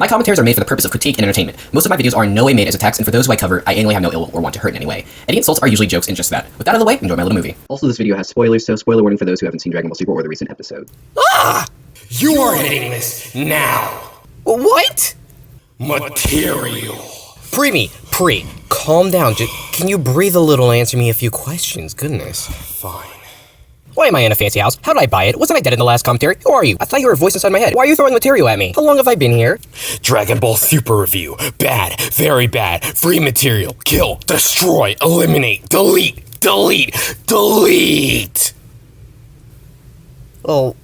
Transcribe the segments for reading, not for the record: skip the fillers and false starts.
My commentaries are made for the purpose of critique and entertainment. Most of my videos are in no way made as attacks, and for those who I cover, I annually have no ill or want to hurt in any way. Any insults are usually jokes and just that. With that out of the way, enjoy my little movie. Also, this video has spoilers, so spoiler warning for those who haven't seen Dragon Ball Super or the recent episode. Ah! You are hitting this now! What? Material. Pre, calm down. Can you breathe a little and answer me a few questions? Goodness. Fine. Why am I in a fancy house? How did I buy it? Wasn't I dead in the last commentary? Who are you? I thought you were a voice inside my head. Why are you throwing material at me? How long have I been here? Dragon Ball Super review. Bad. Very bad. Free material. Kill. Destroy. Eliminate. Delete. Well,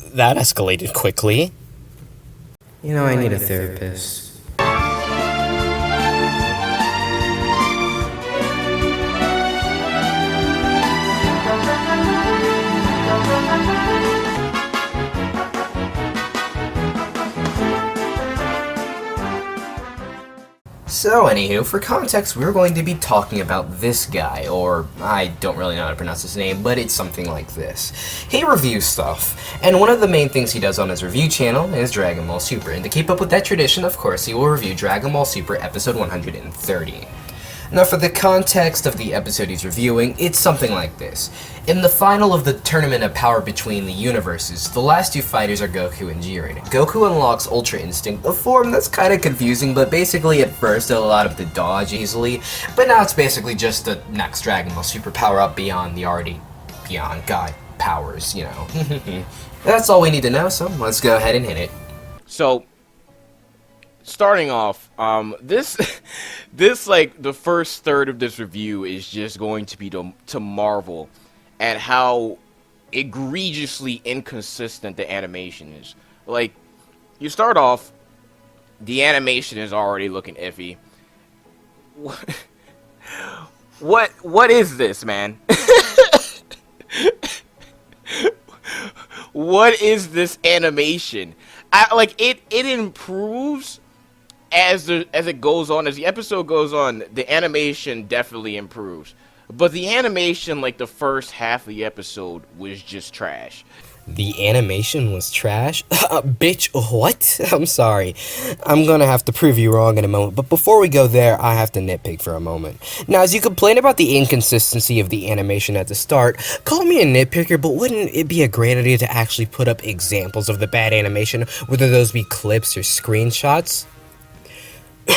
that escalated quickly. You know, I need a therapist. So anywho, for context, we're going to be talking about this guy, or I don't really know how to pronounce his name, but it's something like this. He reviews stuff, and one of the main things he does on his review channel is Dragon Ball Super, and to keep up with that tradition, of course, he will review Dragon Ball Super episode 130. Now for the context of the episode he's reviewing, it's something like this. In the final of the Tournament of Power Between the Universes, the last two fighters are Goku and Jiren. Goku unlocks Ultra Instinct, a form that's kinda confusing, but basically at first it allowed him to dodge easily, but now it's basically just the next Dragon Ball Super power-up beyond the already beyond God powers, you know. That's all we need to know, so let's go ahead and hit it. So, starting off, this like the first third of this review is just going to be to marvel at how egregiously inconsistent the animation is. Like, you start off, the animation is already looking iffy. What is this, man? What is this animation? It improves as it goes on, as the episode goes on. The animation definitely improves, but the animation, like the first half of the episode, was just trash. The animation was trash? Bitch, what? I'm sorry. I'm gonna have to prove you wrong in a moment, but before we go there, I have to nitpick for a moment. Now, as you complain about the inconsistency of the animation at the start, call me a nitpicker, but wouldn't it be a great idea to actually put up examples of the bad animation, whether those be clips or screenshots?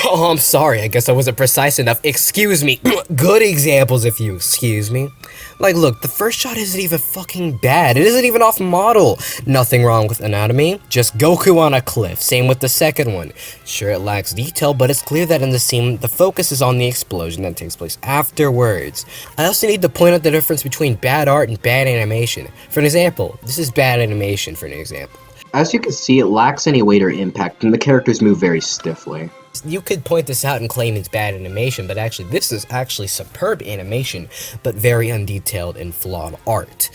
Oh, I'm sorry, I guess I wasn't precise enough. Excuse me. Good examples, if you excuse me. Like, look, the first shot isn't even fucking bad. It isn't even off model. Nothing wrong with anatomy, just Goku on a cliff. Same with the second one. Sure, it lacks detail, but it's clear that in the scene, the focus is on the explosion that takes place afterwards. I also need to point out the difference between bad art and bad animation. For an example, this is bad animation, for an example. As you can see, it lacks any weight or impact, and the characters move very stiffly. You could point this out and claim it's bad animation, but actually this is actually superb animation, but very undetailed and flawed art.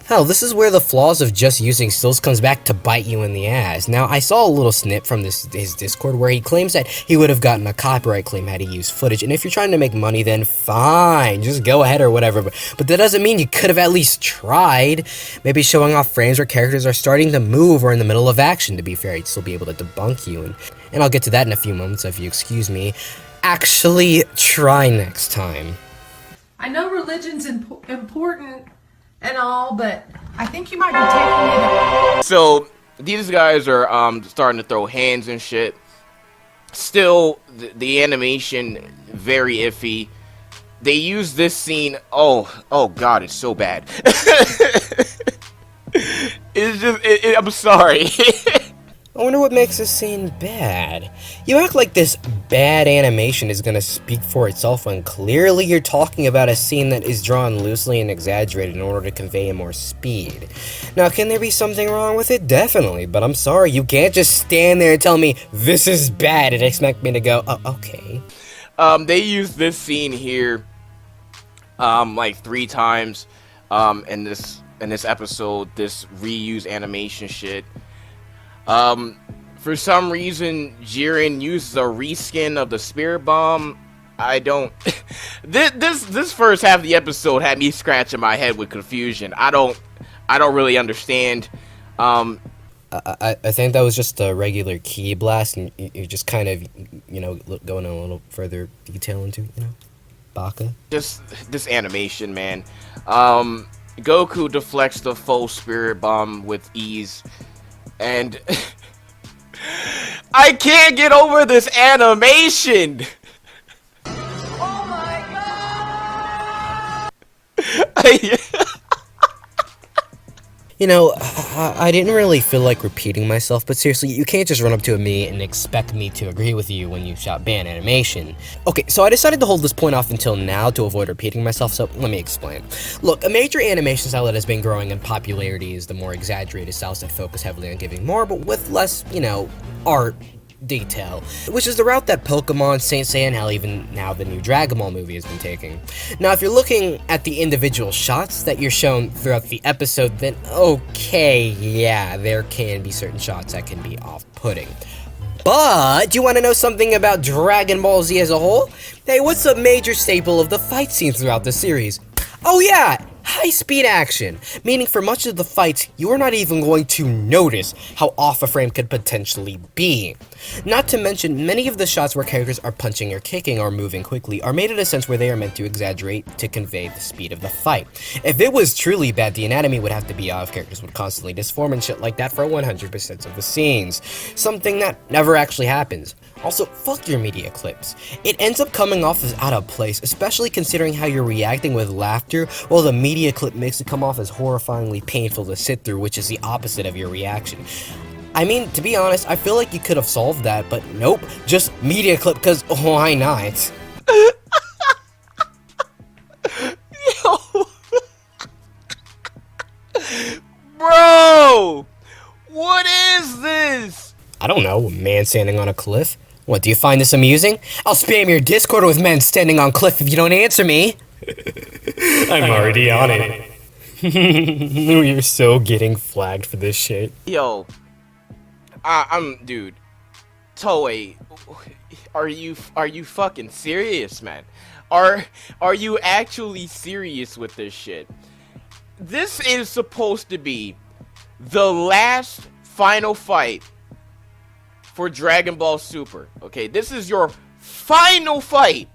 Hell, this is where the flaws of just using stills comes back to bite you in the ass. Now, I saw a little snip from his Discord where he claims that he would have gotten a copyright claim had he used footage, and if you're trying to make money, then fine, just go ahead or whatever, but that doesn't mean you could have at least tried. Maybe showing off frames where characters are starting to move or in the middle of action. To be fair, he'd still be able to debunk you, and I'll get to that in a few moments if you excuse me. Actually, try next time. I know religion's important and all, but I think you might be taking it. So these guys are starting to throw hands and shit. Still, the animation very iffy. They use this scene. Oh god, it's so bad. It's just I'm sorry. I wonder what makes this scene bad. You act like this bad animation is gonna speak for itself when clearly you're talking about a scene that is drawn loosely and exaggerated in order to convey more speed. Now, can there be something wrong with it? Definitely, but I'm sorry, you can't just stand there and tell me this is bad and expect me to go, oh, okay. They use this scene here, like 3 times, in this episode, this reuse animation shit. For some reason, Jiren uses a reskin of the Spirit Bomb. I don't. This first half of the episode had me scratching my head with confusion. I don't really understand. I think that was just a regular key blast, and you're just kind of, going a little further detail into, Baka. Just this animation, man. Goku deflects the full spirit bomb with ease, and I can't get over this animation. Oh my I, I didn't really feel like repeating myself, but seriously, you can't just run up to me and expect me to agree with you when you shout ban animation. Okay, so I decided to hold this point off until now to avoid repeating myself, so let me explain. Look, a major animation style that has been growing in popularity is the more exaggerated styles that focus heavily on giving more, but with less, art detail, which is the route that Pokemon, Saint Seiya, and hell, even now the new Dragon Ball movie has been taking. Now, if you're looking at the individual shots that you're shown throughout the episode, then okay, yeah, there can be certain shots that can be off-putting. But, do you want to know something about Dragon Ball Z as a whole? Hey, what's a major staple of the fight scenes throughout the series? Oh yeah! High-speed action, meaning for much of the fights, you are not even going to notice how off a frame could potentially be. Not to mention, many of the shots where characters are punching or kicking or moving quickly are made in a sense where they are meant to exaggerate to convey the speed of the fight. If it was truly bad, the anatomy would have to be off, characters would constantly disform and shit like that for 100% of the scenes. Something that never actually happens. Also, fuck your media clips. It ends up coming off as out of place, especially considering how you're reacting with laughter, while the media clip makes it come off as horrifyingly painful to sit through, which is the opposite of your reaction. I mean, to be honest, I feel like you could have solved that, but nope, just media clip, cause why not? Yo. Bro! What is this? I don't know, a man standing on a cliff? What, do you find this amusing? I'll spam your Discord with men standing on cliff if you don't answer me! I'm already on it. You're so getting flagged for this shit. Yo. Dude. Toei, are you fucking serious, man? Are you actually serious with this shit? This is supposed to be the last final fight for Dragon Ball Super, okay? This is your final fight,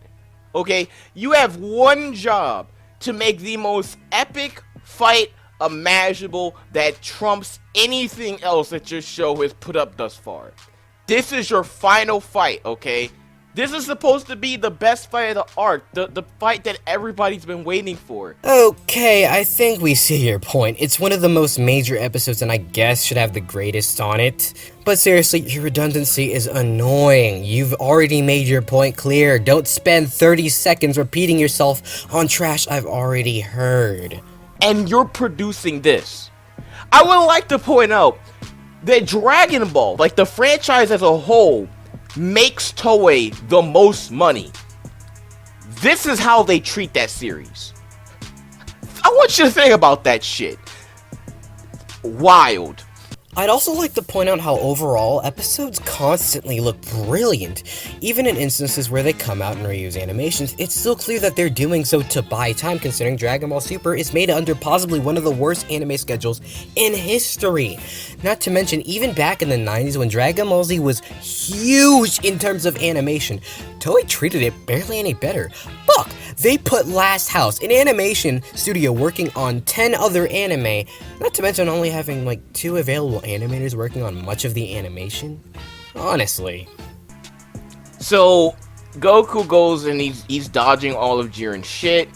okay? You have one job to make the most epic fight imaginable that trumps anything else that your show has put up thus far. This is your final fight, okay? This is supposed to be the best fight of the arc, the fight that everybody's been waiting for. Okay, I think we see your point. It's one of the most major episodes and I guess should have the greatest on it. But seriously, your redundancy is annoying. You've already made your point clear. Don't spend 30 seconds repeating yourself on trash I've already heard. And you're producing this. I would like to point out that Dragon Ball, like the franchise as a whole, makes Toei the most money. This is how they treat that series. I want you to think about that shit. Wild. I'd also like to point out how overall, episodes constantly look brilliant. Even in instances where they come out and reuse animations, it's still clear that they're doing so to buy time, considering Dragon Ball Super is made under possibly one of the worst anime schedules in history. Not to mention, even back in the 90s when Dragon Ball Z was huge in terms of animation, Toei treated it barely any better. Fuck! They put Last House, an animation studio working on 10 other anime, not to mention only having like 2 available animators working on much of the animation. Honestly. So, Goku goes and he's dodging all of Jiren's shit.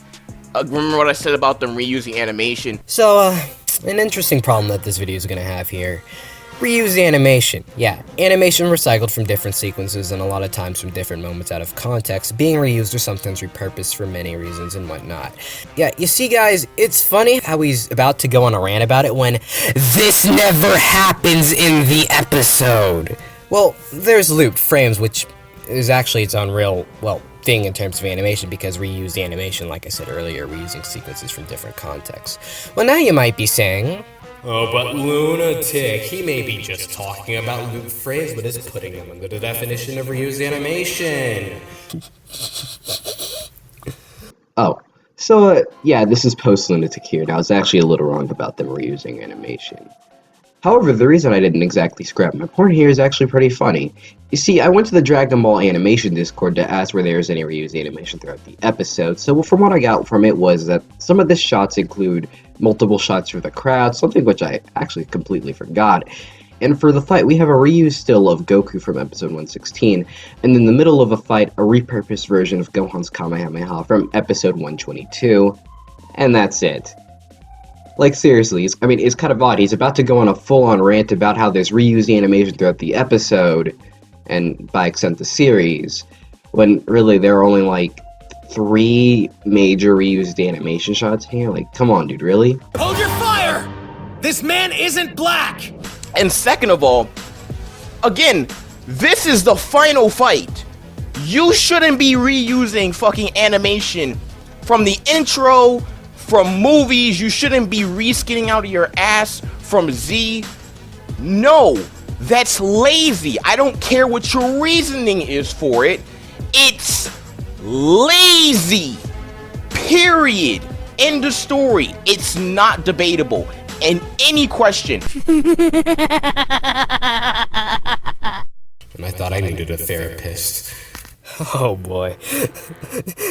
Remember what I said about them reusing animation? So, an interesting problem that this video is gonna have here. Reuse animation. Yeah, animation recycled from different sequences and a lot of times from different moments out of context, being reused or sometimes repurposed for many reasons and whatnot. Yeah, you see guys, it's funny how he's about to go on a rant about it when this never happens in the episode. Well, there's looped frames, which is actually its own real, thing in terms of animation because reused animation, like I said earlier, reusing sequences from different contexts. Well, now you might be saying, Oh, but Lunatic, he may be just talking about loop frames, but is putting them under the definition of reused animation. Oh, so yeah, this is post-Lunatic here. Now, I was actually a little wrong about them reusing animation. However, the reason I didn't exactly scrap my point here is actually pretty funny. You see, I went to the Dragon Ball Animation Discord to ask where there's any reused animation throughout the episode, so from what I got from it was that some of the shots include multiple shots for the crowd, something which I actually completely forgot. And for the fight, we have a reused still of Goku from episode 116, and in the middle of a fight, a repurposed version of Gohan's Kamehameha from episode 122, and that's it. Like, seriously, it's kind of odd. He's about to go on a full-on rant about how there's reused animation throughout the episode, and by extent the series, when really there are only, like, 3 major reused animation shots here. Like, come on, dude, really? Hold your fire! This man isn't black! And second of all, again, this is the final fight. You shouldn't be reusing fucking animation from the intro, from movies. You shouldn't be reskinning out of your ass from Z. No, that's lazy. I don't care what your reasoning is for it. It's lazy. Period. End of story. It's not debatable. And any question. And I thought I needed a therapist. Oh boy.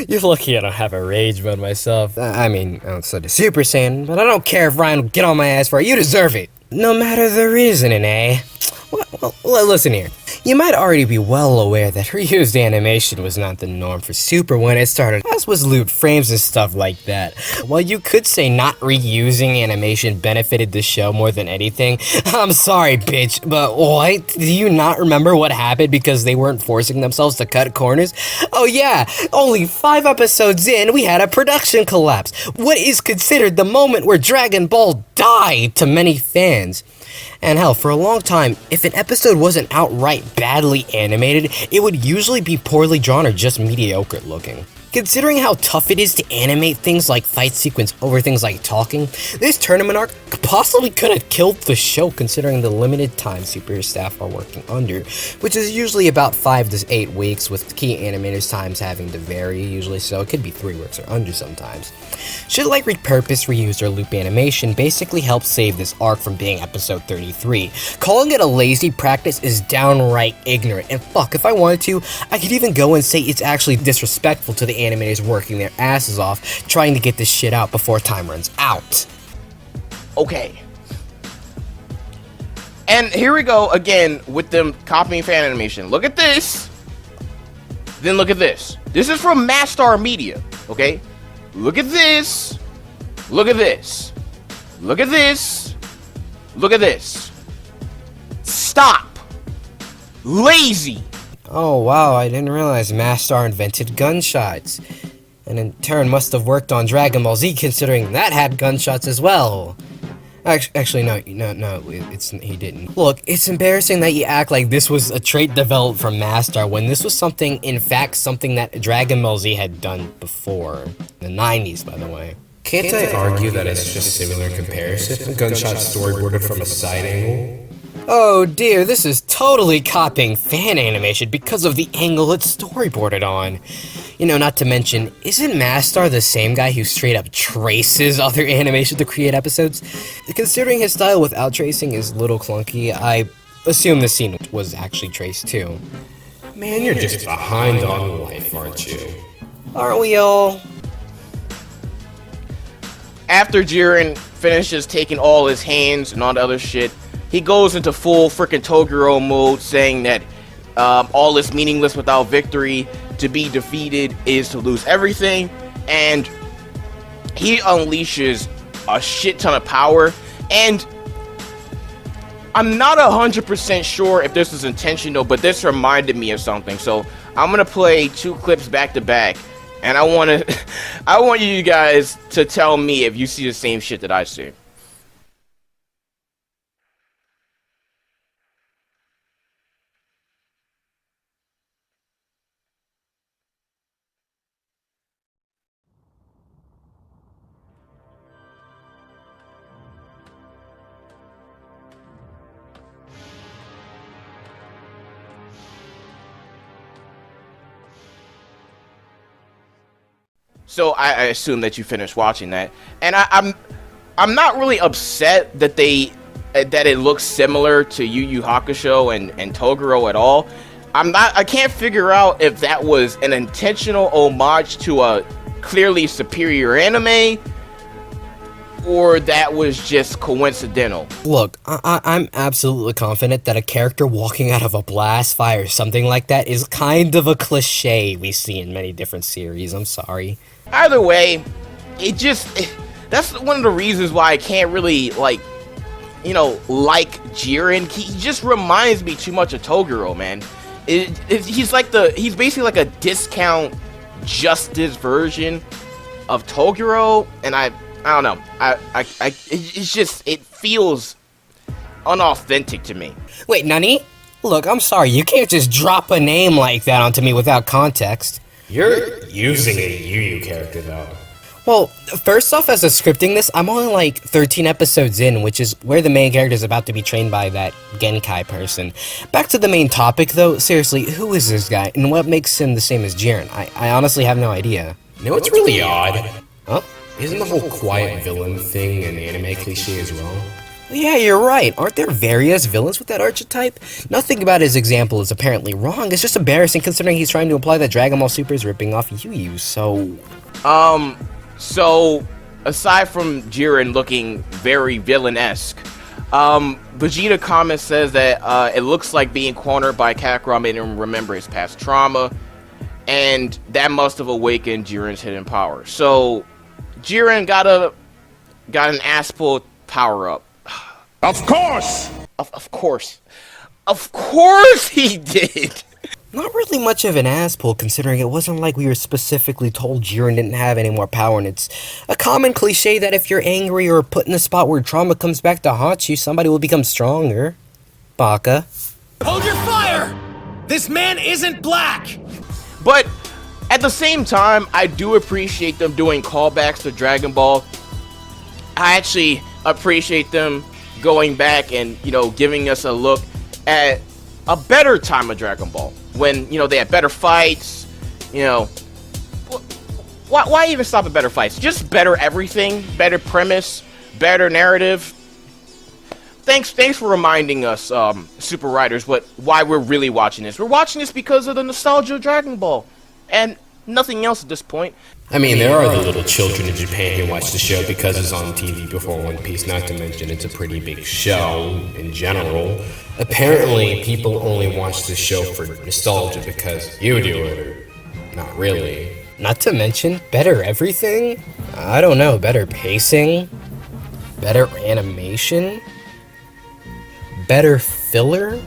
You're lucky I don't have a rage mode myself. I mean, outside of Super Saiyan, but I don't care if Ryan will get on my ass for it. You deserve it. No matter the reasoning, eh? Well, listen here. You might already be well aware that reused animation was not the norm for Super when it started, as was loot frames and stuff like that. While you could say not reusing animation benefited the show more than anything, I'm sorry, bitch, but what? Do you not remember what happened because they weren't forcing themselves to cut corners? Oh yeah, only 5 episodes in, we had a production collapse. What is considered the moment where Dragon Ball died to many fans. And hell, for a long time, if an episode wasn't outright badly animated, it would usually be poorly drawn or just mediocre looking. Considering how tough it is to animate things like fight sequence over things like talking, this tournament arc possibly could have killed the show considering the limited time superior staff are working under, which is usually about 5 to 8 weeks, with key animators' times having to vary usually, so it could be 3 weeks or under sometimes. Shit like repurpose, reuse, or loop animation basically helps save this arc from being episode 33. Calling it a lazy practice is downright ignorant, and fuck, if I wanted to, I could even go and say it's actually disrespectful to the animators working their asses off trying to get this shit out before time runs out. Okay. And here we go again with them copying fan animation. Look at this. Then look at this. This is from Mastar Media, okay? Look at this. Look at this. Look at this. Look at this. Stop. Lazy. Oh wow, I didn't realize Mastar invented gunshots. And in turn must have worked on Dragon Ball Z considering that had gunshots as well. Actually, no, he didn't. Look, it's embarrassing that you act like this was a trait developed from Mastar when this was in fact, something that Dragon Ball Z had done before. The 90s, by the way. Can't I argue that it's just similar comparison? A gunshot storyboarded from a side angle? Oh dear, this is totally copying fan animation because of the angle it's storyboarded on. You know, not to mention, isn't Mastar the same guy who straight up traces other animation to create episodes? Considering his style without tracing is a little clunky, I assume the scene was actually traced too. Man, you're just behind on life, aren't you? Aren't we all? After Jiren finishes taking all his hands and all the other shit, he goes into full freaking Toguro mode, saying that all is meaningless without victory. To be defeated is to lose everything. And he unleashes a shit ton of power. And I'm not 100% sure if this was intentional, but this reminded me of something. So I'm gonna play 2 clips back to back, and I want you guys to tell me if you see the same shit that I see. So I assume that you finished watching that, and I'm not really upset that they that it looks similar to Yu Yu Hakusho and Toguro at all. I can't figure out if that was an intentional homage to a clearly superior anime, or that was just coincidental. Look, I'm absolutely confident that a character walking out of a blast fire or something like that is kind of a cliche we see in many different series. I'm sorry. Either way, that's one of the reasons why I can't really like Jiren. He just reminds me too much of Toguro, man. He's basically like a discount Justice version of Toguro, and I don't know. It feels unauthentic to me. Wait, Nani? Look, I'm sorry, you can't just drop a name like that onto me without context. You're using a Yu Yu character, though. Well, first off, as of scripting this, I'm only like 13 episodes in, which is where the main character is about to be trained by that Genkai person. Back to the main topic, though, seriously, who is this guy, and what makes him the same as Jiren? I honestly have no idea. You know what's really odd? Huh? Isn't the whole quiet villain thing an anime cliche as well? Yeah, you're right. Aren't there various villains with that archetype? Nothing about his example is apparently wrong. It's just embarrassing considering he's trying to imply that Dragon Ball Super is ripping off Yu Yu, so... So, aside from Jiren looking very villain-esque, Vegeta comment says that it looks like being cornered by Kakarot made him remember his past trauma, and that must have awakened Jiren's hidden power. So, Jiren got an ass-pull power-up. Of course! Of course. Of course he did! Not really much of an asshole, considering it wasn't like we were specifically told Jiren didn't have any more power, and it's a common cliche that if you're angry or put in a spot where trauma comes back to haunt you, somebody will become stronger. Baka. Hold your fire! This man isn't black! But at the same time, I do appreciate them doing callbacks to Dragon Ball. I actually appreciate them going back and, giving us a look at a better time of Dragon Ball. When, they had better fights, why even stop at better fights? Just better everything, better premise, better narrative. Thanks for reminding us, Super Riders, why we're really watching this. We're watching this because of the nostalgia of Dragon Ball, and nothing else at this point. I mean, there are the little children in Japan who watch the show because it's on TV before One Piece, not to mention it's a pretty big show in general. Apparently, people only watch the show for nostalgia because you do it, or not really. Not to mention, better everything? I don't know, better pacing? Better animation? Better filler?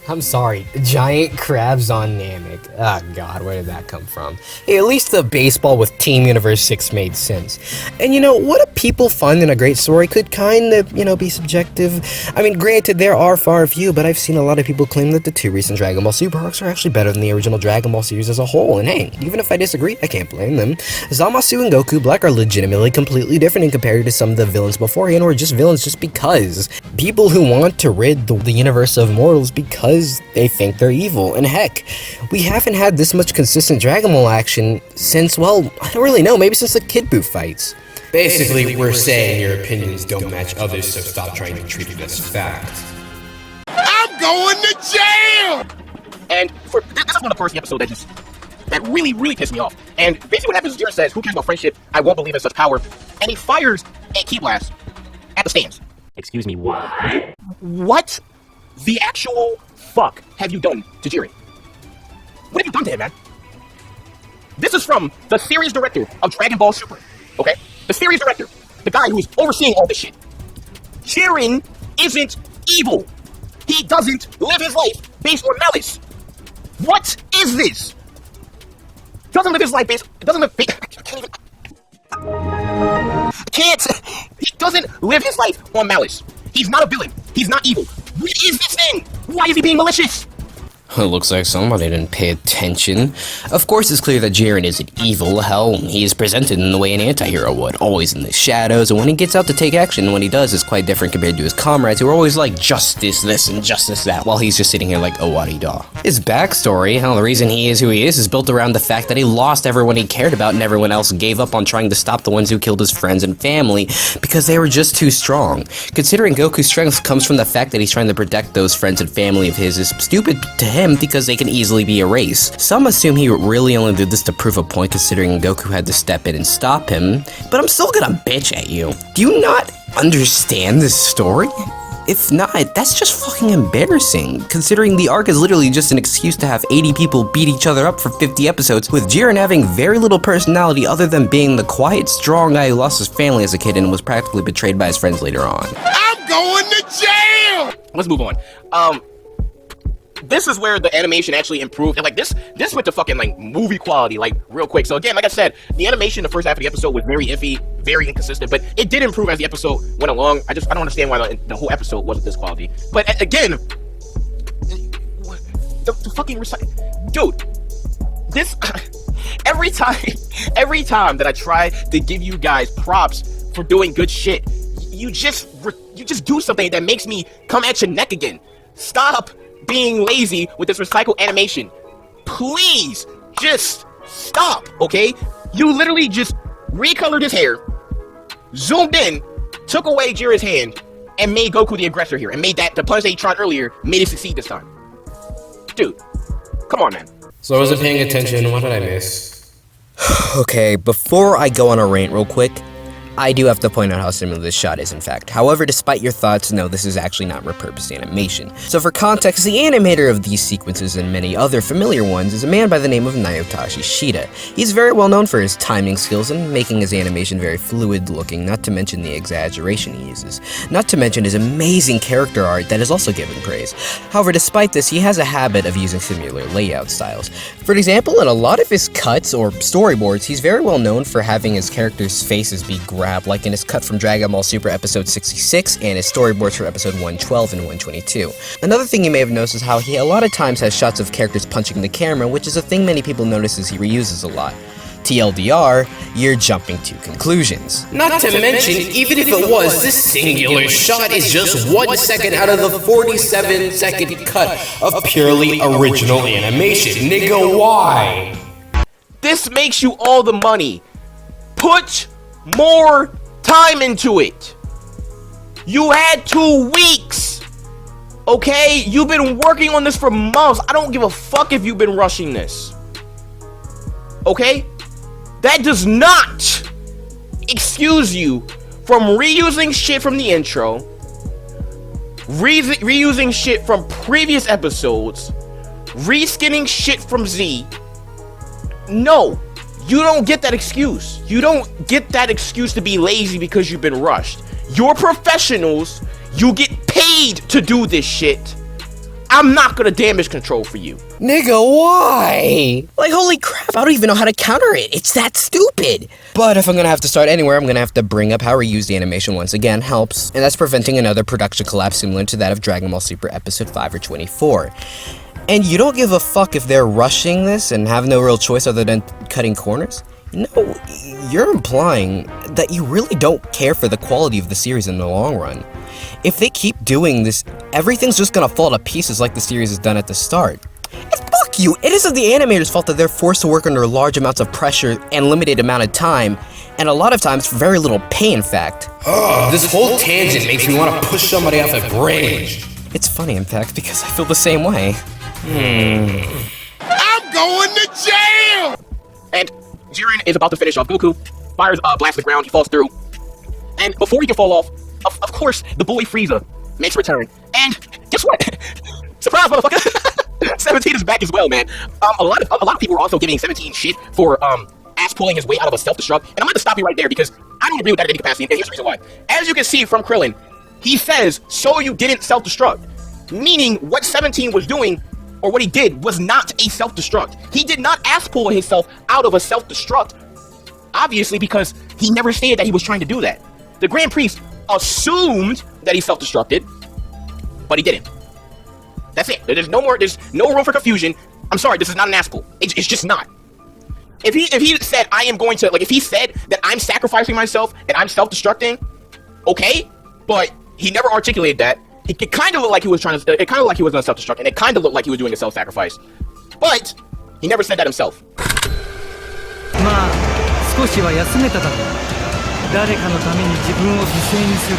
I'm sorry, giant crabs on Namek. Ah, God, where did that come from? Hey, at least the baseball with Team Universe 6 made sense. And what a people find in a great story could kind of, be subjective. I mean, granted, there are far few, but I've seen a lot of people claim that the two recent Dragon Ball Super arcs are actually better than the original Dragon Ball series as a whole. And hey, even if I disagree, I can't blame them. Zamasu and Goku Black are legitimately completely different in compared to some of the villains beforehand, or just villains just because. People who want to rid the universe of mortals because they think they're evil. And heck, we haven't had this much consistent Dragon Ball action since, well, I don't really know, maybe since the Kid Buu fights. Basically, we're saying your opinions don't match others, so stop trying to treat it as fact. I'm going to jail! And this is one of the first episodes that really, really pissed me off. And basically what happens is Jiren says, who cares about friendship? I won't believe in such power. And he fires a Ki Blast at the stands. Excuse me, what? What the actual fuck have you done to Jiren? What have you done to him, man? This is from the series director of Dragon Ball Super, okay? The series director, the guy who's overseeing all this shit. Jiren isn't evil. He doesn't live his life based on malice. What is this? Doesn't live his life based... Doesn't live... He doesn't live his life on malice. He's not a villain. He's not evil. What is this thing? Why is he being malicious? It looks like somebody didn't pay attention. Of course, it's clear that Jiren isn't evil. Hell, he is presented in the way an anti-hero would, always in the shadows, and when he gets out to take action, when he does, it's quite different compared to his comrades who are always like, justice this and justice that, while he's just sitting here like, oh, wadi-da. His backstory, hell, the reason he is who he is built around the fact that he lost everyone he cared about and everyone else gave up on trying to stop the ones who killed his friends and family because they were just too strong. Considering Goku's strength comes from the fact that he's trying to protect those friends and family of his is stupid to him because they can easily be erased. Some assume he really only did this to prove a point considering Goku had to step in and stop him, but I'm still gonna bitch at you. Do you not understand this story? If not, that's just fucking embarrassing, considering the arc is literally just an excuse to have 80 people beat each other up for 50 episodes, with Jiren having very little personality other than being the quiet, strong guy who lost his family as a kid and was practically betrayed by his friends later on. I'm going to jail! Let's move on. This is where the animation actually improved, and like this went to fucking like movie quality, like real quick. So again, like I said, the animation the first half of the episode was very iffy, very inconsistent, but it did improve as the episode went along. I don't understand why the whole episode wasn't this quality. But again, the fucking dude, this every time that I try to give you guys props for doing good shit, you just do something that makes me come at your neck again. Stop being lazy with this recycled animation. Please, just stop, okay? You literally just recolored his hair, zoomed in, took away Jiren's hand, and made Goku the aggressor here, and made that, the punch that he tried earlier, made it succeed this time. Dude, come on, man. So I wasn't paying attention. What did I miss? Okay, before I go on a rant real quick, I do have to point out how similar this shot is in fact. However, despite your thoughts, no, this is actually not repurposed animation. So for context, the animator of these sequences and many other familiar ones is a man by the name of Naotoshi Shida. He's very well known for his timing skills and making his animation very fluid looking, not to mention the exaggeration he uses. Not to mention his amazing character art that is also given praise. However, despite this, he has a habit of using similar layout styles. For example, in a lot of his cuts or storyboards, he's very well known for having his characters' faces be grab, like in his cut from Dragon Ball Super episode 66 and his storyboards for episode 112 and 122. Another thing you may have noticed is how he a lot of times has shots of characters punching the camera, which is a thing many people notice he reuses a lot. TLDR, you're jumping to conclusions. Not to mention, even if it was, this singular shot is just 1 second out of the 47-second cut of purely original animation. Nigga, why? This makes you all the money. Put more time into it. You had 2 weeks. Okay? You've been working on this for months. I don't give a fuck if you've been rushing this. Okay? That does not excuse you from reusing shit from the intro, reusing shit from previous episodes, reskinning shit from Z. No. You don't get that excuse. You don't get that excuse to be lazy because you've been rushed. You're professionals. You get paid to do this shit. I'm not gonna damage control for you. Nigga, why? Like, holy crap, I don't even know how to counter it. It's that stupid. But if I'm gonna have to start anywhere, I'm gonna have to bring up how reused animation once again helps, and that's preventing another production collapse similar to that of Dragon Ball Super Episode 5 or 24. And you don't give a fuck if they're rushing this and have no real choice other than cutting corners? No, you're implying that you really don't care for the quality of the series in the long run. If they keep doing this, everything's just gonna fall to pieces like the series has done at the start. And fuck you, it isn't the animators' fault that they're forced to work under large amounts of pressure and limited amount of time, and a lot of times for very little pay in fact. This whole tangent makes me want to push somebody off a bridge. It's funny in fact because I feel the same way. I'm going to jail! And Jiren is about to finish off Goku, fires a blast to the ground, he falls through. And before he can fall off, of course, the bully Frieza makes a return. And guess what? Surprise, motherfucker! 17 is back as well, man. A lot of people are also giving 17 shit for ass pulling his way out of a self-destruct. And I'm going to stop you right there because I don't agree with that in any capacity, and here's the reason why. As you can see from Krillin, he says, so you didn't self-destruct. Meaning, what 17 was doing, or what he did, was not a self-destruct. He did not ass pull himself out of a self-destruct, obviously because he never stated that he was trying to do that. The Grand Priest assumed that he self-destructed, but he didn't. That's it. There's no room for confusion. I'm sorry, this is not an ass pull. It's just not. If he said I am going to, like, if he said that I'm sacrificing myself and I'm self-destructing, okay, but he never articulated that. It kind of looked like he was trying to, it kind of looked like he was going to self-destruct, and it kind of looked like he was doing a self-sacrifice. But he never said that himself. まあ少しは休めただろう。誰かのために自分を犠牲にする。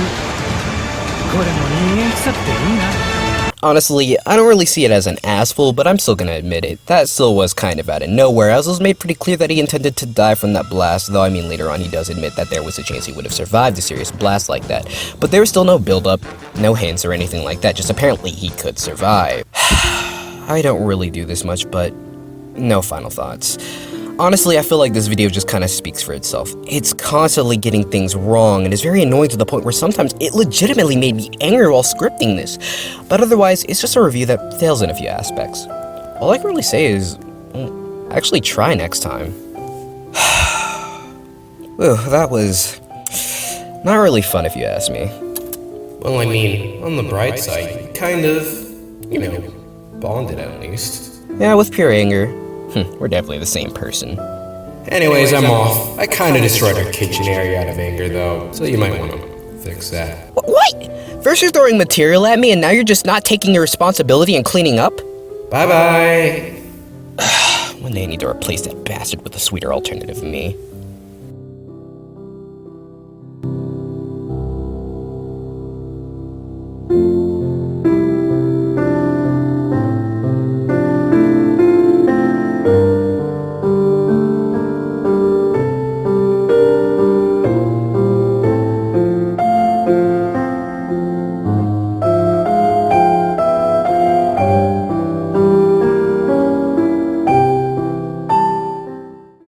これも人間臭くていいな。 Honestly, I don't really see it as an assful, but I'm still gonna admit it. That still was kind of out of nowhere, as it was made pretty clear that he intended to die from that blast, though I mean later on he does admit that there was a chance he would have survived a serious blast like that. But there was still no build-up, no hints or anything like that, just apparently he could survive. I don't really do this much, but no final thoughts. Honestly, I feel like this video just kind of speaks for itself. It's constantly getting things wrong and is very annoying to the point where sometimes it legitimately made me angry while scripting this. But otherwise, it's just a review that fails in a few aspects. All I can really say is, actually try next time. Whew, that was not really fun if you ask me. Well, I mean, on the bright side, you kind of, you know, bonded at least. Yeah, with pure anger. We're definitely the same person. Anyways, I'm off. I kinda destroyed our kitchen area out of anger, though, so you might want to fix that. What? First you're throwing material at me, and now you're just not taking your responsibility and cleaning up? Bye-bye! One day I need to replace that bastard with a sweeter alternative of me.